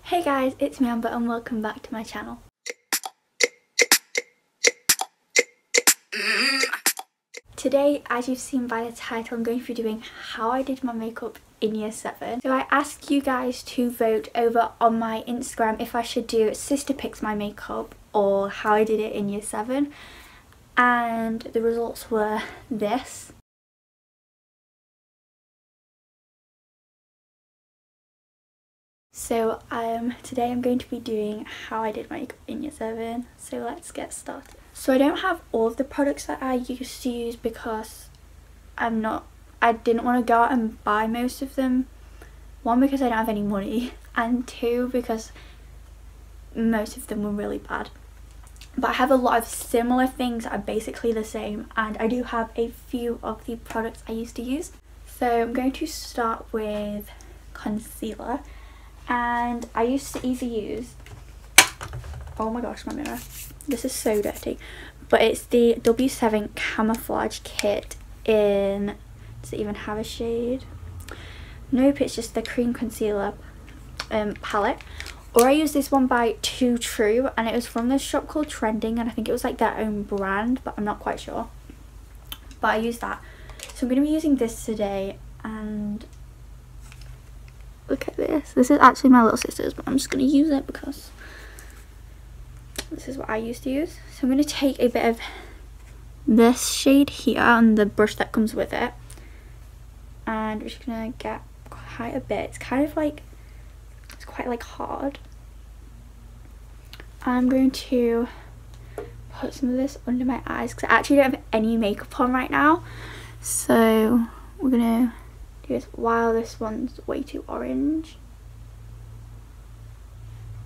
Hey guys, it's me Amber and welcome back to my channel. Today, as you've seen by the title, I'm going to be doing how I did my makeup in year 7. So I asked you guys to vote over on my Instagram if I should do sister picks my makeup or how I did it in year 7. And the results were this. So today I'm going to be doing how I did my makeup in year 7. So let's get started. So I don't have all of the products that I used to use because I didn't want to go out and buy most of them. One, because I don't have any money, and two, because most of them were really bad. But I have a lot of similar things that are basically the same, and I do have a few of the products I used to use. So I'm going to start with concealer, and I used to either use, oh my gosh, my mirror, this is so dirty, but it's the W7 Camouflage Kit in, does it even have a shade? Nope, it's just the cream concealer palette. Or I use this one by Too True, and it was from this shop called Trending, and I think it was like their own brand, but I'm not quite sure. But I use that. So I'm going to be using this today, and look at this. This is actually my little sister's, but I'm just going to use it because this is what I used to use. So I'm going to take a bit of this shade here on the brush that comes with it, and we're just going to get quite a bit. It's kind of like, it's quite like hard. I'm going to put some of this under my eyes because I actually don't have any makeup on right now. So we're going to do this. Wow, this one's way too orange.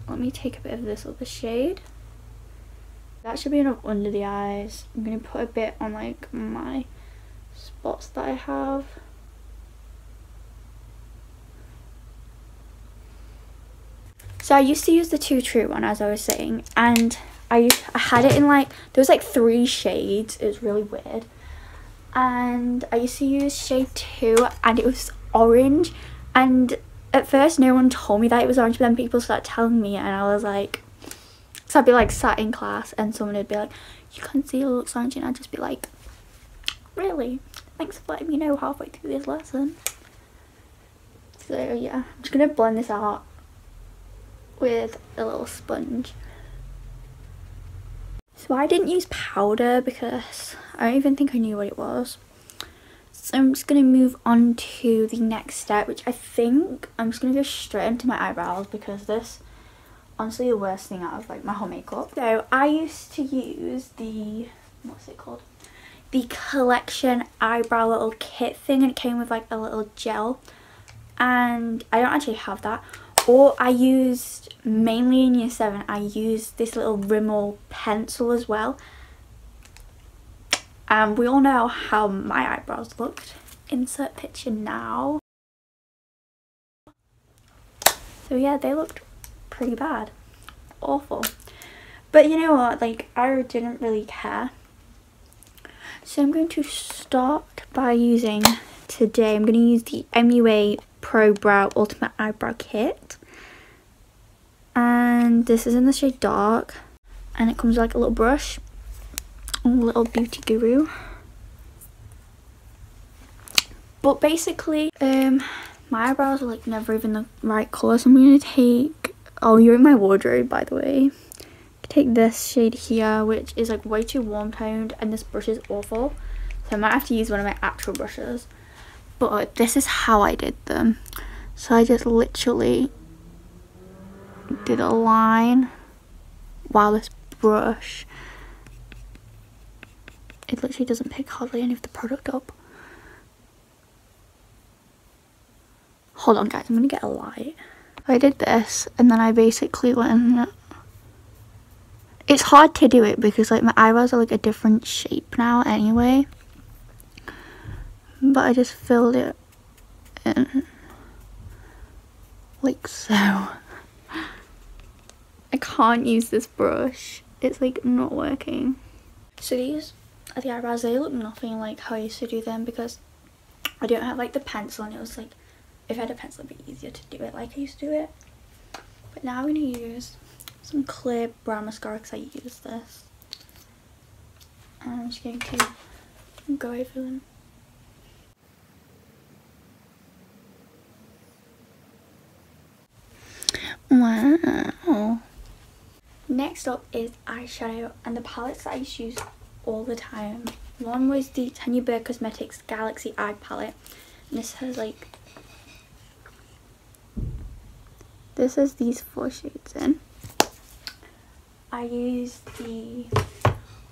Let me take a bit of this other shade. That should be enough under the eyes. I'm going to put a bit on like my spots that I have. So I used to use the Too True one, as I was saying, and I had it in like, there was like 3 shades. It was really weird. And I used to use shade 2, and it was orange, and at first no one told me that it was orange, but then people started telling me, and I was like, so I'd be like sat in class and someone would be like, your concealer looks orange, and I'd just be like, really? Thanks for letting me know halfway through this lesson. So yeah, I'm just going to blend this out with a little sponge. So I didn't use powder because I don't even think I knew what it was. So I'm just going to move on to the next step, which I think I'm just going to go straight into my eyebrows because this honestly the worst thing out of like my whole makeup. So I used to use the, what's it called? The Collection eyebrow little kit thing, and it came with like a little gel, and I don't actually have that. Or I used, mainly in year 7, I used this little Rimmel pencil as well. And we all know how my eyebrows looked. Insert picture now. So yeah, they looked pretty bad. Awful. But you know what, like, I didn't really care. So I'm going to start by using, today I'm going to use the MUA Pro Brow Ultimate Eyebrow Kit, and this is in the shade Dark, and it comes with like a little brush, a little beauty guru. But basically my eyebrows are like never even the right colour, so I'm going to take, oh, you're in my wardrobe by the way, take this shade here, which is like way too warm toned, and this brush is awful, so I might have to use one of my actual brushes. But this is how I did them. So I just literally did a line. Wow, this brush, it literally doesn't pick hardly any of the product up. Hold on guys, I'm gonna get a light. I did this, and then I basically went, it's hard to do it because like my eyebrows are like a different shape now anyway. But I just filled it in like so. I can't use this brush. It's like not working. So these are the eyebrows. They look nothing like how I used to do them because I don't have like the pencil, and it was like, if I had a pencil it'd be easier to do it like I used to do it. But now I'm going to use some clear brown mascara because I use this. And I'm just going to go over them. Wow. Next up is eyeshadow, and the palettes that I used to use all the time. One was the Tanya Bird Cosmetics Galaxy Eye Palette. And this has like... This has these 4 shades in. I used the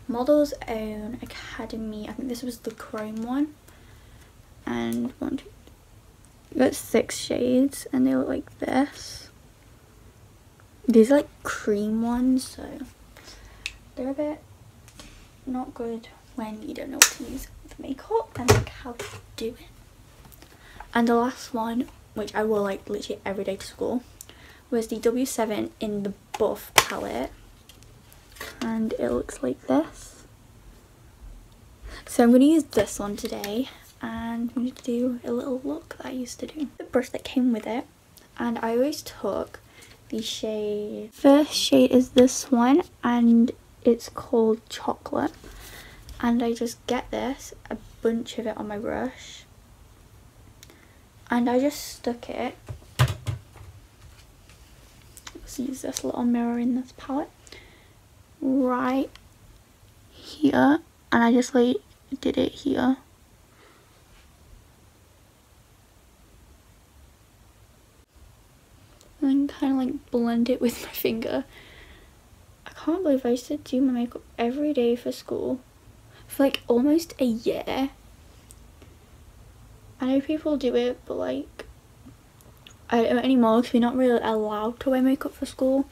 Model's Own Academy. I think this was the chrome one. And you got 6 shades and they look like this. These are like cream ones, so they're a bit not good when you don't know what to use with makeup and like how to do it. And the last one, which I wore like literally every day to school, was the W7 in the Buff palette, and it looks like this. So I'm going to use this one today, and I'm going to do a little look that I used to do. The brush that came with it, and I always took the shade. First shade is this one, and it's called Chocolate. And I just get this, a bunch of it on my brush, and I just stuck it. Let's use this little mirror in this palette right here, and I just like did it here. And then kind of like blend it with my finger. I can't believe I used to do my makeup every day for school for like almost a year. I know people do it, but like I don't anymore because we're not really allowed to wear makeup for school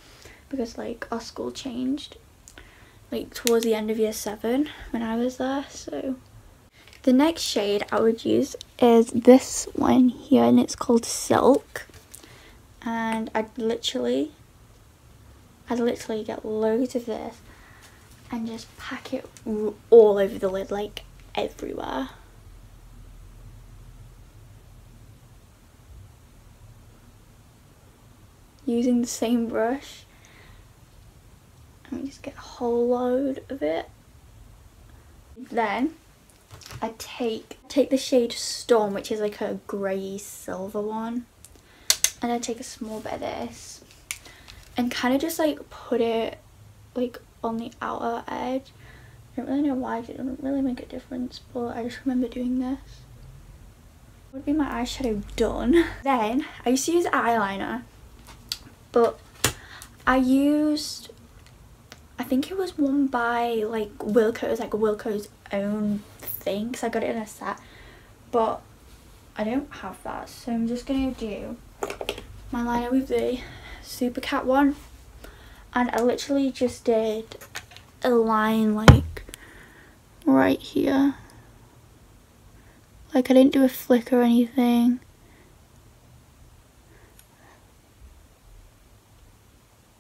because like our school changed like towards the end of year 7 when I was there. So the next shade I would use is this one here, and it's called Silk. And I'd literally get loads of this and just pack it all over the lid, like everywhere. Using the same brush, and we just get a whole load of it. Then I take the shade Storm, which is like a grey silver one, and I take a small bit of this and kind of just like put it like on the outer edge. I don't really know why, it doesn't really make a difference, but I just remember doing this. Would be my eyeshadow done. Then I used to use eyeliner, but I think it was one by like Wilko's, like Wilko's Own thing, because I got it in a set, but I don't have that, so I'm just gonna do my liner with the Super Cat one, and I literally just did a line like right here. Like I didn't do a flick or anything.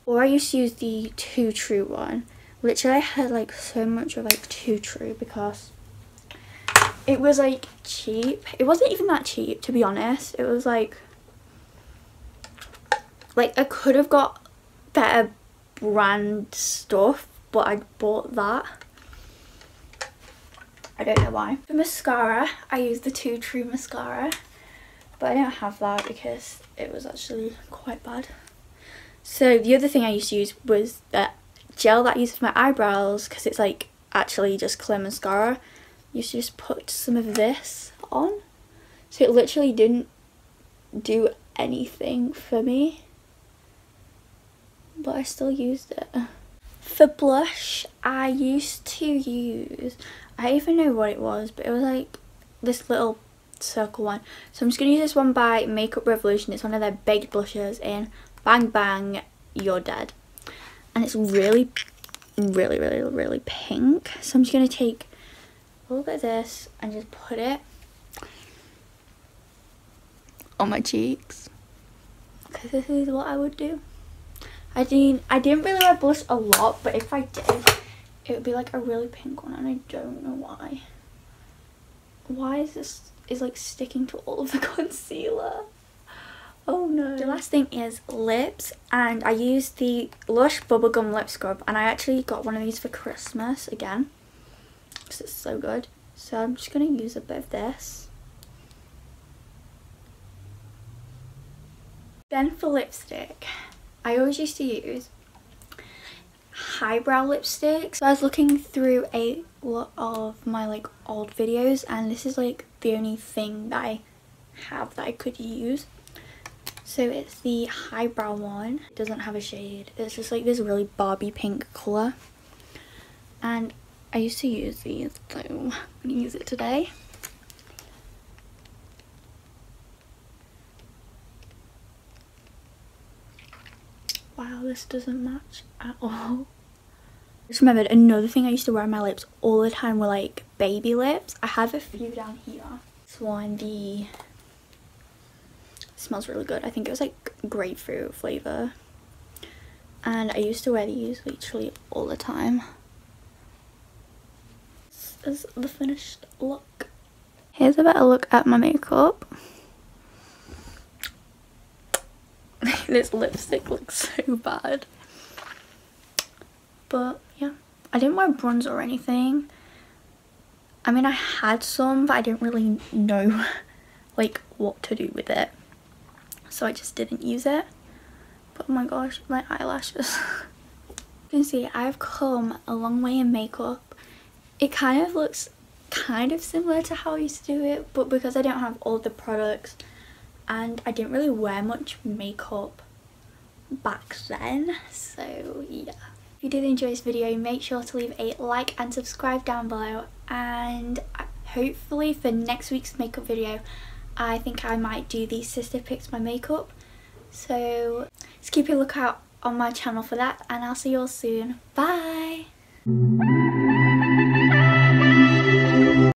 Or I used to use the Too True one. Literally I had like so much of like Too True because it was like cheap. It wasn't even that cheap, to be honest. It was like I could have got better brand stuff, but I bought that. I don't know why. For mascara, I used the Too True mascara, but I don't have that because it was actually quite bad. So the other thing I used to use was that gel that I used for my eyebrows, because it's like actually just clear mascara. I used to just put some of this on, so it literally didn't do anything for me, but I still used it. For blush, I used to use, I don't even know what it was, but it was like this little circle one. So I'm just going to use this one by Makeup Revolution. It's one of their baked blushes in Bang Bang You're Dead, and it's really pink. So I'm just going to take a little bit of this and just put it on my cheeks, because this is what I would do. I didn't really wear blush a lot, but if I did, it would be like a really pink one, and I don't know why. Why is this like sticking to all of the concealer? Oh no. The last thing is lips, and I used the Lush Bubblegum Lip Scrub, and I actually got one of these for Christmas again because it's so good. So I'm just going to use a bit of this. Then for lipstick, I always used to use highbrow lipstick. So I was looking through a lot of my like old videos, and this is like the only thing that I have that I could use. So it's the highbrow one. It doesn't have a shade. It's just like this really Barbie pink colour. And I used to use these, so I'm going to use it today. Wow, this doesn't match at all. Just remembered another thing I used to wear on my lips all the time were like baby lips. I have a few down here. This one, smells really good. I think it was like grapefruit flavour. And I used to wear these literally all the time. This is the finished look. Here's a better look at my makeup. This lipstick looks so bad. But yeah, I didn't wear bronzer or anything. I mean, I had some, but I didn't really know like what to do with it, so I just didn't use it. But oh my gosh, my eyelashes. You can see I've come a long way in makeup. It kind of looks kind of similar to how I used to do it, but because I don't have all the products and I didn't really wear much makeup back then, so yeah. If you did enjoy this video, make sure to leave a like and subscribe down below, and hopefully for next week's makeup video I think I might do the sister picks my makeup, so just keep a lookout on my channel for that, and I'll see you all soon. Bye!